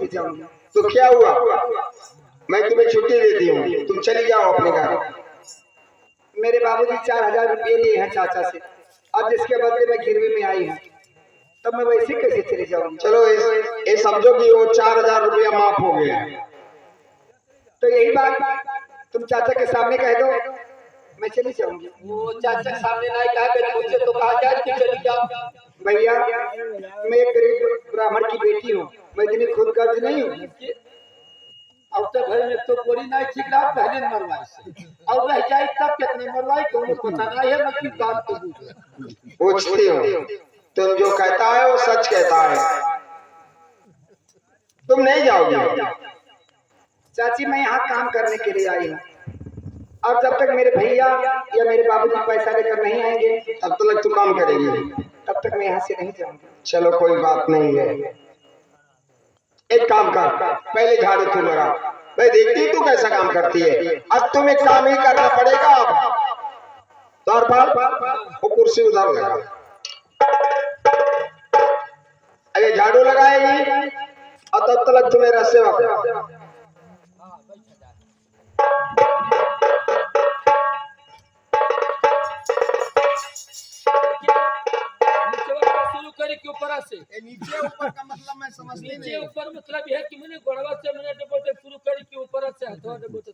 जाऊंगी। तो क्या हुआ, मैं तुम्हें छुट्टी देती हूँ, तुम चली जाओ अपने घर। मेरे बाबूजी 4000 रुपये लिए हैं चाचा से, अब जिसके बदले में गिरवी में आई हूँ, तब मैं वैसे कैसे चली जाऊंगी? चलो ये समझो कि वो 4000 रुपया माफ हो गया। तो यही बात तुम चाचा के सामने कह दो, मैं चली जाऊंगी। वो चाचा के सामने नहीं कहा कि मुझसे तो कहा जाए कि चली जाओ। भैया मैं एक गरीब ब्राह्मण की बेटी हूँ, मैं इतनी खुद कर्ज नहीं हूँ। अब तो घर में तो बोली नहीं ठीक रहा, पहले मरवाई से और रह जाए तब कितने मरवाई कौन पता नहीं है, मैं बात तो पूछती हूँ, तुम जो कहता है वो सच कहता है, तुम नहीं जाओगी? चाची मैं यहाँ काम करने के लिए आई हूँ, और जब तक मेरे भैया या मेरे बाबूजी पैसा लेकर नहीं आएंगे तब तक तू काम करेगी? तब तक मैं यहाँ से नहीं जाऊंगी। चलो कोई बात नहीं है, एक काम कर, पहले झाड़ू तू लगा, मैं देखती तू कैसा काम करती है। अब तुम्हें काम ही करना पड़ेगा। अब तौर पर वो कुर्सी उधर लगा, अरे झाड़ू लगाएगी और तब तक तुम्हें रस्से वापस। नीचे ऊपर का मतलब मैं समझ नहीं। नीचे ऊपर मतलब यह कि मैंने गोड़वा से मैंने डबोटे शुरू करी कि ऊपर से हथवा डबोटे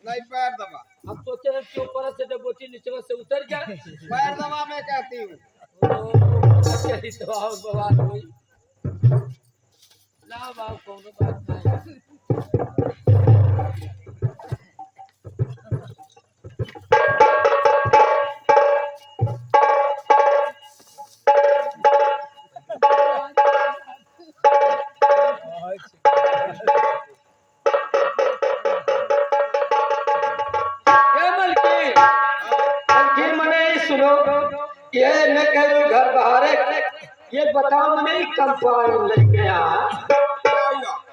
नहीं पैर दबा। अब सोचे हैं कि ऊपर से डबोटी नीचे से उतर जाए, पैर दबा मैं कहती हूँ। यही तो आओ बवाल हुई ना बाबू, कौन बात नहीं। ये न करो घर बाहर, ये बताओ मैंने कंपाउंड लग गया,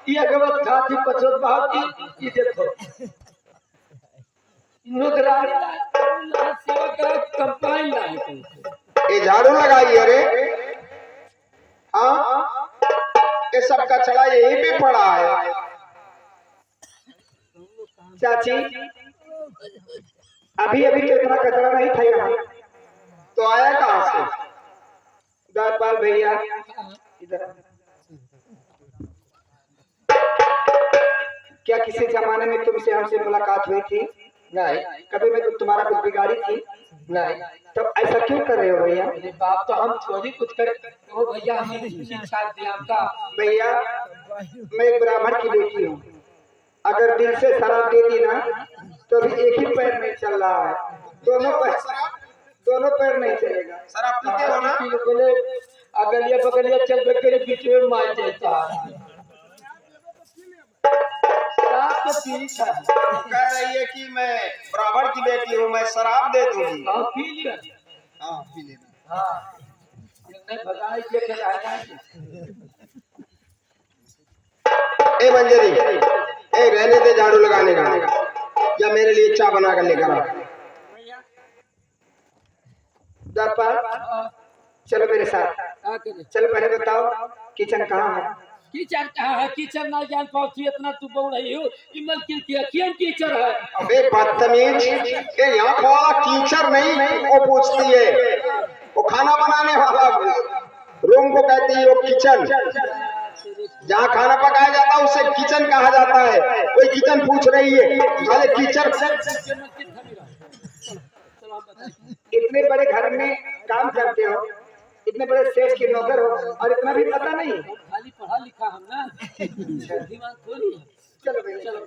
ये अगवत खाती पचोत बाहर की, ये देखो नुकरा कंपाउंड लाए। ये झाड़ू लगाई अरे, हाँ ये सब कचरा यही पे पड़ा है। चाची अभी अभी तो इतना कचरा नहीं था यहाँ, तो आया कहाँ से? दारपाल भैया इधर, क्या किसी जमाने में तुमसे हमसे मुलाकात हुई थी? नहीं। कभी मैं तुम्हारा कुछ बिगाड़ी थी? नहीं। तब ऐसा क्यों कर रहे हो भैया? बाप तो हम थोड़ी कुछ कर, ओ भैया हमें शिक्षा दिया आपका। भैया मैं एक ब्राह्मण की बेटी हूँ, अगर दिल से शराब दे दी ना तो भी एक ही पैर नहीं चल रहा है, दोनों पैर नहीं चलेगा। शराब पीते हो ना? बोले अगलिया बगलिया चल के बीच में मार देता है। शराब तो पी था, कह रही है कि मैं ब्राह्मण की बेटी हूँ, मैं शराब दे दूंगी। हाँ पी लिया, हाँ पी लेना। हाँ नहीं भगाई के खिलाया। ए मंजरी, ए रहने दे झाड़ू लगाने का, या मेरे लिए चाय बना कर लेकर आ। दारपाल चलो मेरे साथ, चलो पहले बताओ किचन कहाँ है? किचन कहाँ है? किचन ना जान पाती इतना तू बोल रही हो, इमल किचन किचन है। अबे बदतमीज, ये यहाँ वाला कीचड़ नहीं वो पूछती है, वो खाना बनाने वाला रूम को कहती है वो किचन, जहाँ खाना पकाया जाता है उसे किचन कहा जाता है। कोई किचन पूछ रही है, साले कीचड़। इतने बड़े घर में काम करते हो, इतने बड़े सेठ के नौकर हो और इतना भी पता नहीं? खाली पढ़ा लिखा हम ना, दिमाग थोड़ी है। चलो भैया चलो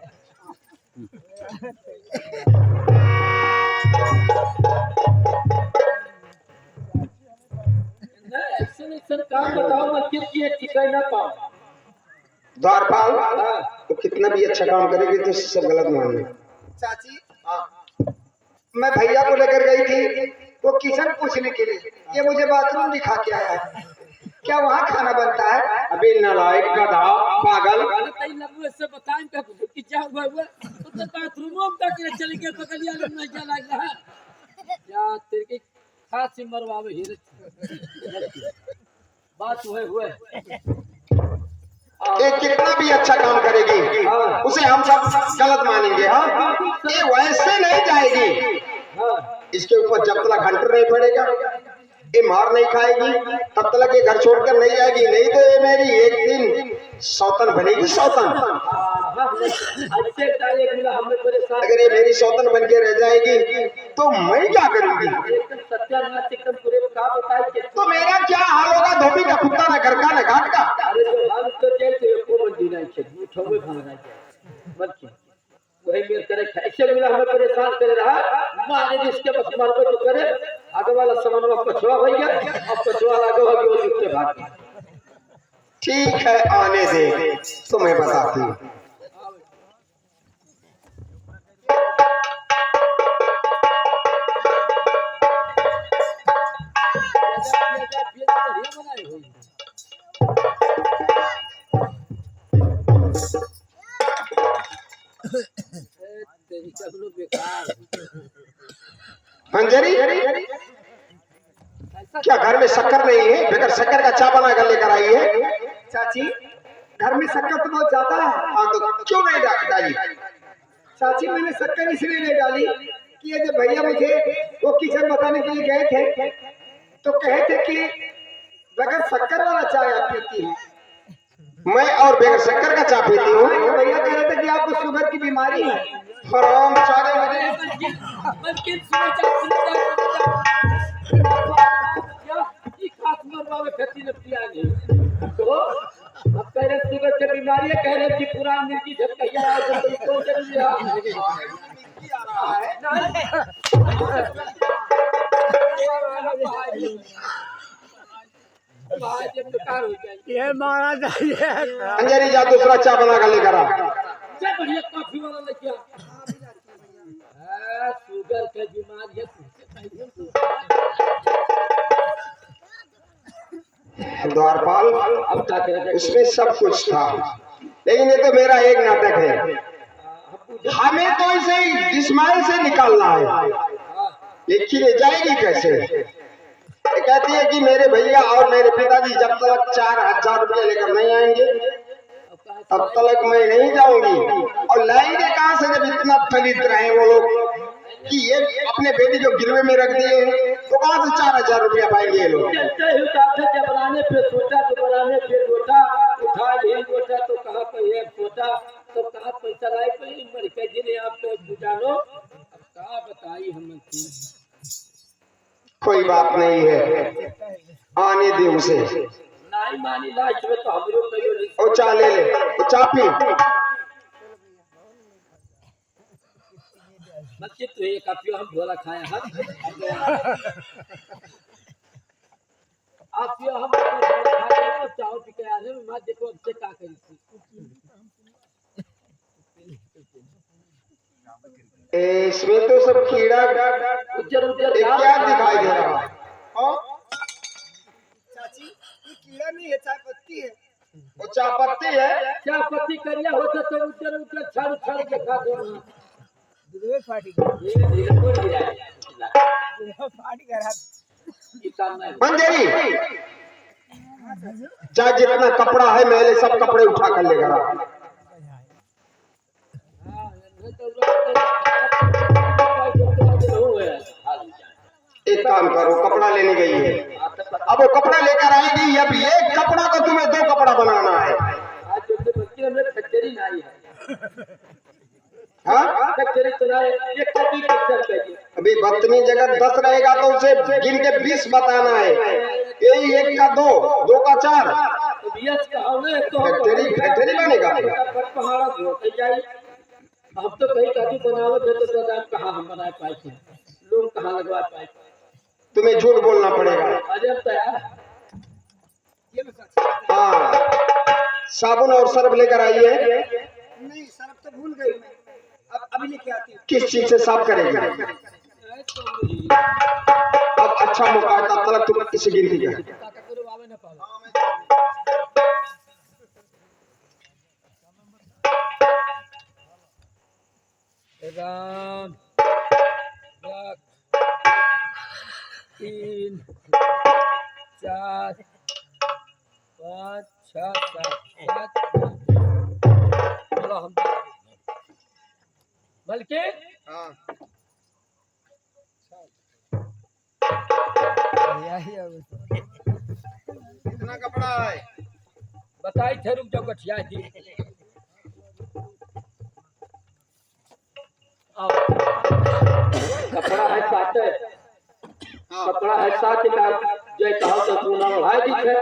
ऐसे काम बताओ मत कि टिकट ना पाओ। द्वारपाल तो कितना भी अच्छा काम करेगी तो सब गलत माने। चाची मैं भैया को लेकर गई थी वो किचन पूछने के लिए, ये मुझे बाथरूम दिखा के आया है, क्या वहाँ खाना बनता है? अबे नालायक गधा पागल, से बताएं कि क्या हुआ तो बाथरूम तक चले गए, बगलिया में मजा लग रहा है या तेरे के खास से मरवावे ही बात हुए ये कितना भी अच्छा काम करेगी उसे हम सब गलत मानेंगे। हाँ, ये वैसे नहीं जाएगी। इसके ऊपर जब तक घंटर नहीं पड़ेगा, ये मार नहीं खाएगी, तब तक ये घर छोड़कर नहीं जाएगी। नहीं तो ये मेरी एक दिन सौतन बनेगी, सौतन। अगर ये मेरी सौतन बन के रह जाएगी तो मैं क्या करूंगी? तो मेरा क्या हाल होगा? धोबी का कुत्ता, न घर का न घाट का। वही मेरे करे ऐसे मिला, हमें परेशान करे रहा मारे जिसके बस मार को तो करे आगे वाला समन्वय पछुआ हो गया, अब पछुआ आगे हो गया उसके भाग। ठीक है, आने दे तो मैं बताती हूँ। मंजरी, क्या घर में शक्कर नहीं है? बगैर शक्कर का चाय बना कर लेकर आई है। चाची, घर में शक्कर तो बहुत ज्यादा है। हाँ, तो क्यों नहीं डाली? चाची, मैंने शक्कर इसलिए नहीं डाली कि ये जब भैया मुझे वो किचन बताने के लिए गए थे तो कहे थे कि बगैर शक्कर वाला चाय आप पीती हैं। मैं और बगैर शक्कर का चाय पीती हूँ। भैया कह रहे थे कि आपको शुगर की बीमारी है। हराम चारे मुझे अब कह रहे शुगर की बीमारी है, कह रहे कि पुरान मिर्ची झटकैया तो जरूरी ये मारा चाहिए। अंजलि, जा दूसरा चाय बना कर लेकर आ। बढ़िया कॉफी वाला लेके आ। शुगर की बीमारी है द्वारपाल, अब क्या करें? इसमें सब कुछ था, लेकिन ये तो मेरा एक नाटक है। हमें तो इसे इस्माइल से निकालना है, लेकिन ये जाएगी कैसे? ये कहती है कि मेरे भैया और मेरे पिताजी जब तक 4000 रुपये लेकर नहीं आएंगे तब तक मैं नहीं जाऊंगी। और लाएंगे कहाँ से जब इतना दलित रहे वो लोग कि ये अपने बेटी जो गिरवे में रख दिए तो कहाँ से 4000 रुपया पाएंगे ये लोग? बनाने पे सोचा तो बनाने पे लोटा उठा ले लोटा तो कहाँ पे एक सोचा तो कहाँ पैसा लाए कोई मरके जी ने आप तो जानो। अब कहाँ बताई हम कोई बात नहीं है, आने दे उसे। नहीं मानी लास्ट में तो हम लोग ओ चा ले ले, ओ चा पी। बच्चे तो एक कापियो हम झोला खाया हम आप ये हम खाए चाव पी के आने में मत देखो अब से का करी इसमें तो सब कीड़ा उज्जर उज्जर क्या दिखाई दे रहा है? चाची, ये कीड़ा नहीं है, चाय पत्ती है। वो चाय पत्ती है। क्या पत्ती करिया होता तो उज्जर उज्जर छाड़ छाड़ के खा दो दूध में फाटी गई। ये धीरे बोल दिया फाटी गया। मंजरी, जा जितना कपड़ा है मेले सब कपड़े उठा कर लेकर आ। एक काम करो, कपड़ा लेने गई है, अब वो कपड़ा लेकर आएगी। अब एक कपड़ा को तुम्हें 2 कपड़ा बनाना है। हाँ, अभी बदतमीज जगह 10 रहेगा तो उसे गिन के 20 बताना है। यही 1 का 2, 2 का 4 फैक्ट्री बनेगा। अब तो कहीं कभी बनावट है तो कहाँ हम बना पाए थे, लोग कहाँ लगवा पाए। तुम्हें झूठ बोलना पड़ेगा। अरे तैयार हाँ, साबुन और सर्फ लेकर आइए। नहीं, सर्फ तो भूल गई मैं, अब अभी लेके आती हूँ। किस चीज से साफ करेगी? अब अच्छा मौका है, तब तक तुम इसे गिनती कर। राम 3 4 5 6 7 8 बल्कि हाँ कितना कपड़ा है? बताई थे, रुक जाओ गठिया दी। आओ। कपड़ा है साथ, कपड़ा है साथ का जय कहो तो सुना भाई दी है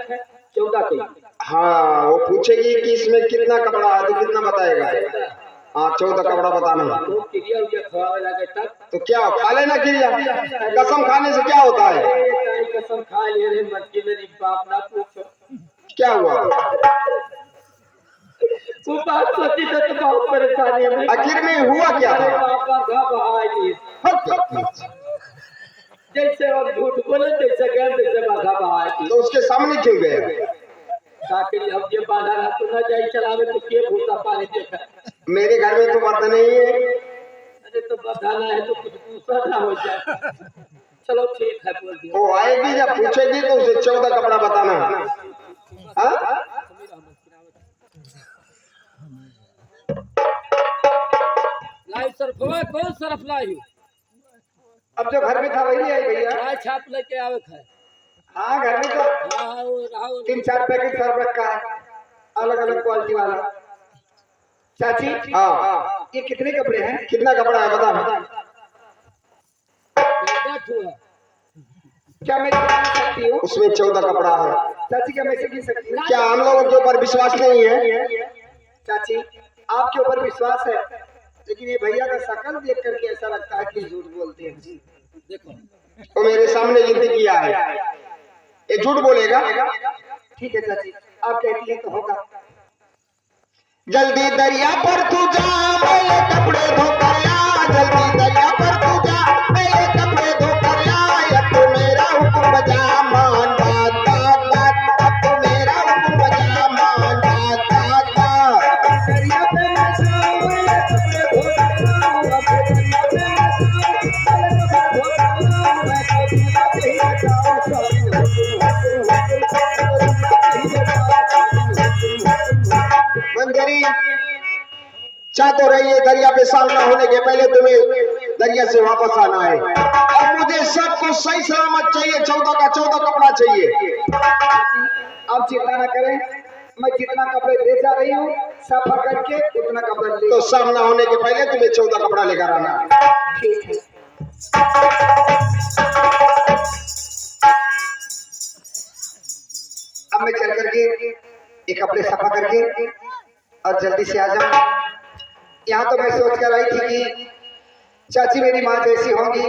14 की। हाँ वो पूछेगी कि इसमें कितना कपड़ा है तो कितना बताएगा। हाँ 14 कपड़ा बताना। तो क्रिया उया खवावे लगे तब तो क्या खा लेना क्रिया? कसम खाने से क्या होता है? कसम खा ले रे मटकी मेरी बाप ना पूछो क्या हुआ? वो बात सोची तो बहुत परेशानी है। आखिर में हुआ क्या था? पापा का भाई जैसे हम झूठ बोले जैसे गए तैसे बाधा भाई। तो उसके सामने क्यों गए? ताकि हम ये बाधा रहा तो ना जाए चलावे तो के भूसा पानी देखा। मेरे घर में तो मर्द नहीं है। अरे तो बधाना है तो कुछ दूसरा ना हो जाए। चलो ठीक है बोल दिया। वो आएगी जब पूछेगी तो उसे 14 कपड़ा बताना। हाँ लाई सरफ कौन सरफ लाई? अब जो घर में था वही आई भैया। लाई छाप लेके आवे है। हाँ घर में तो राहुल 3-4 पैकेट सर्फ रखा है, अलग अलग क्वालिटी वाला। चाची हाँ ये कितने कपड़े हैं? कितना कपड़ा है बता। क्या मैं सीख सकती हूँ? उसमें 14 कपड़ा है। चाची क्या मैं सीख सकती हूँ? क्या हम लोगों के ऊपर विश्वास नहीं है? चाची आपके ऊपर विश्वास है, लेकिन ये भैया का शकल देख करके ऐसा लगता है कि झूठ बोलते हैं। देखो वो मेरे सामने जिद्द किया है, ये झूठ बोलेगा? ठीक है चाची, आप कहती हैं तो होगा। जल्दी दरिया पर तू जा, मेरे कपड़े धोकर आ। जल्दी दरिया पर तू जा, मेरे कपड़े धोकर आ। अब तो मेरा हुक्म बजा, मान बात बात बात। अब तो मेरा हुक्म बजा, मान बात बात बात। दरिया पे मैं जाऊं, मेरे कपड़े धोकर आऊं। अब दरिया पे मैं जाऊं, मेरे कपड़े धोकर आऊं। मैं कहीं ना मंजरी चाह तो रही है दरिया पे सामना होने के पहले तुम्हें दरिया से वापस आना है। अब मुझे सब कुछ सही सलामत चाहिए। 14 का 14 कपड़ा चाहिए। आप चिंता न करें, मैं जितना कपड़े ले जा रही हूँ सफा करके उतना कपड़ा ले। तो सामना होने के पहले तुम्हें 14 कपड़ा लेकर आना है। ठीक है। अब मैं चल करके ये कपड़े सफा करके और जल्दी से आ जाऊं। यहाँ तो मैं सोच कर आई थी कि चाची मेरी माँ जैसी होंगी,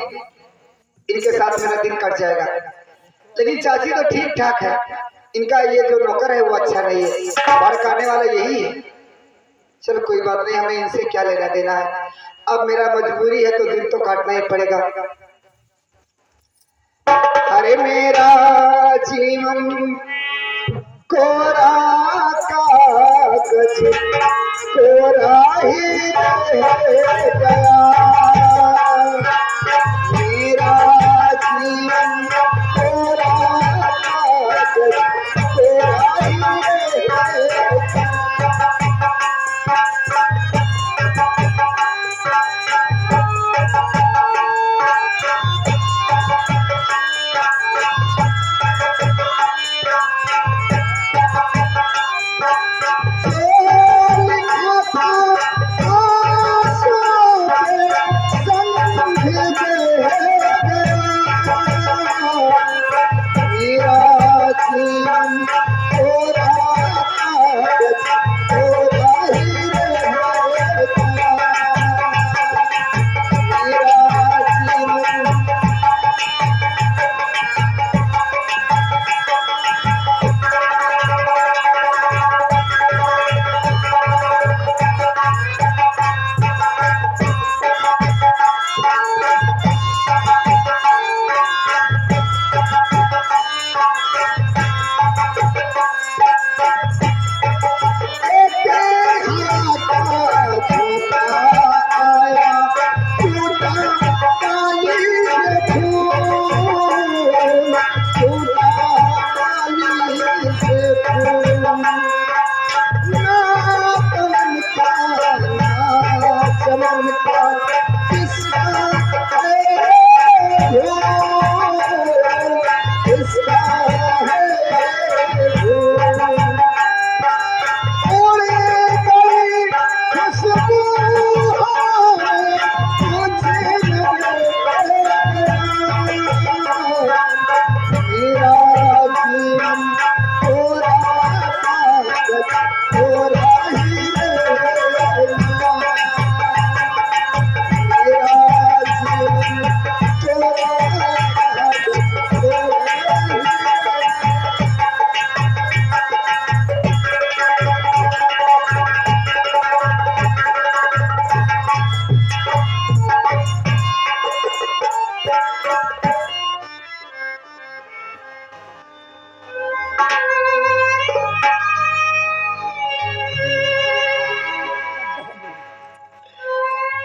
इनके साथ मेरा दिन कट जाएगा। लेकिन चाची तो ठीक ठाक है, इनका ये जो नौकर है वो अच्छा नहीं है, भड़काने वाला यही है। चलो कोई बात नहीं, हमें इनसे क्या लेना देना है। अब मेरा मजबूरी है तो दिन तो काटना ही पड़ेगा। अरे मेरा जीवन कोरा कागज कोरा ही रह गया। मेरा जीवन कोरा कागज कोरा ही रह गया।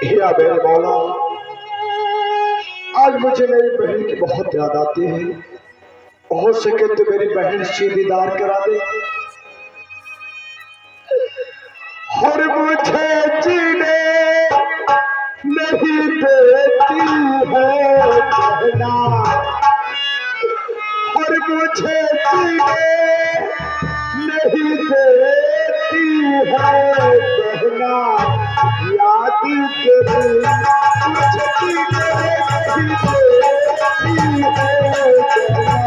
या मेरे मौला, आज मुझे मेरी बहन की बहुत याद आती है। हो सके तो मेरी बहन से दीदार करा दे। और मुझे जीने नहीं देती है कहना, और मुझे जीने नहीं देती है कहना, याद तेरी मुझे जीने नहीं देती है कहना।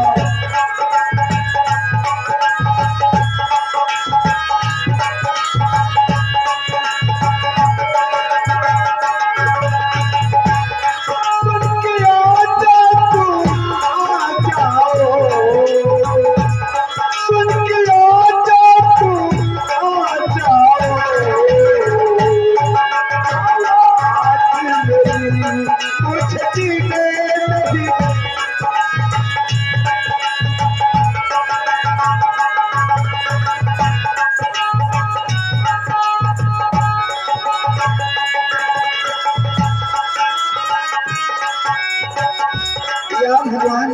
भगवान,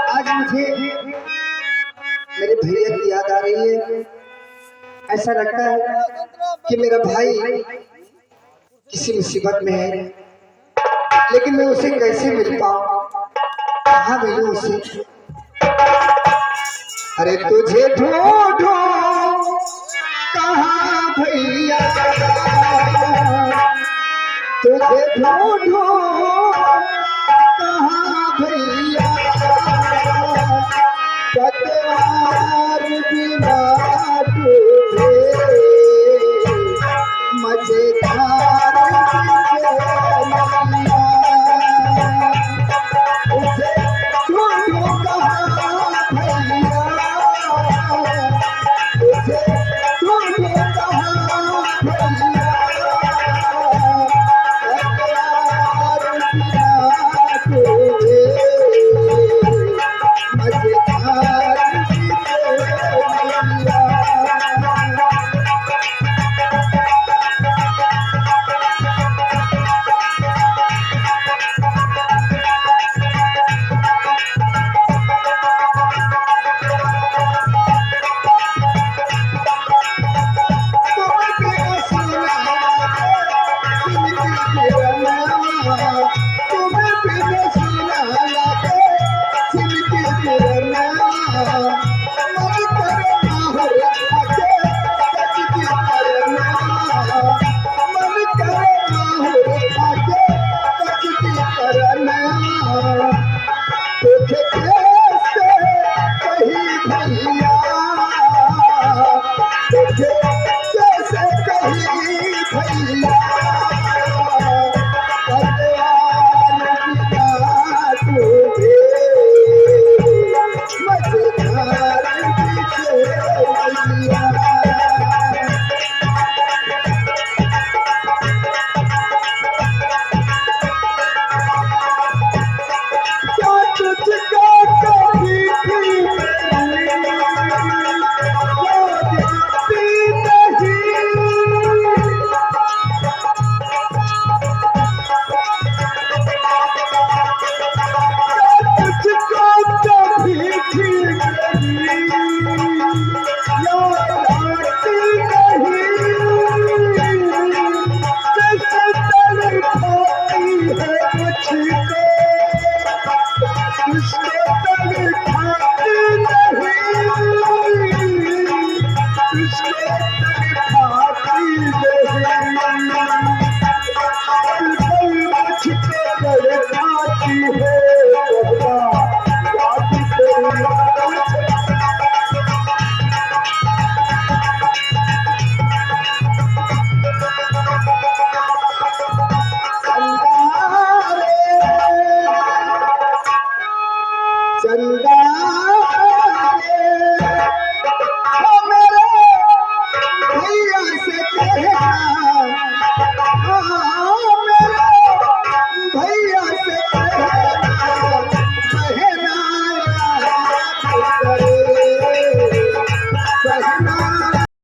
आज मुझे मेरे भैया की याद आ रही है। ऐसा लगता है कि मेरा भाई किसी मुसीबत में है, लेकिन मैं उसे कैसे मिल पाऊं, कहाँ मिलूं उसे। अरे तुझे ढूंढूं कहाँ भैया, तुझे ढूंढूं कहाँ भैया, पतवार बिना डूबे मजेदार बिना, तुझे ढूंढूं कहाँ भैया, तुझे ढूंढूं कहाँ भैया,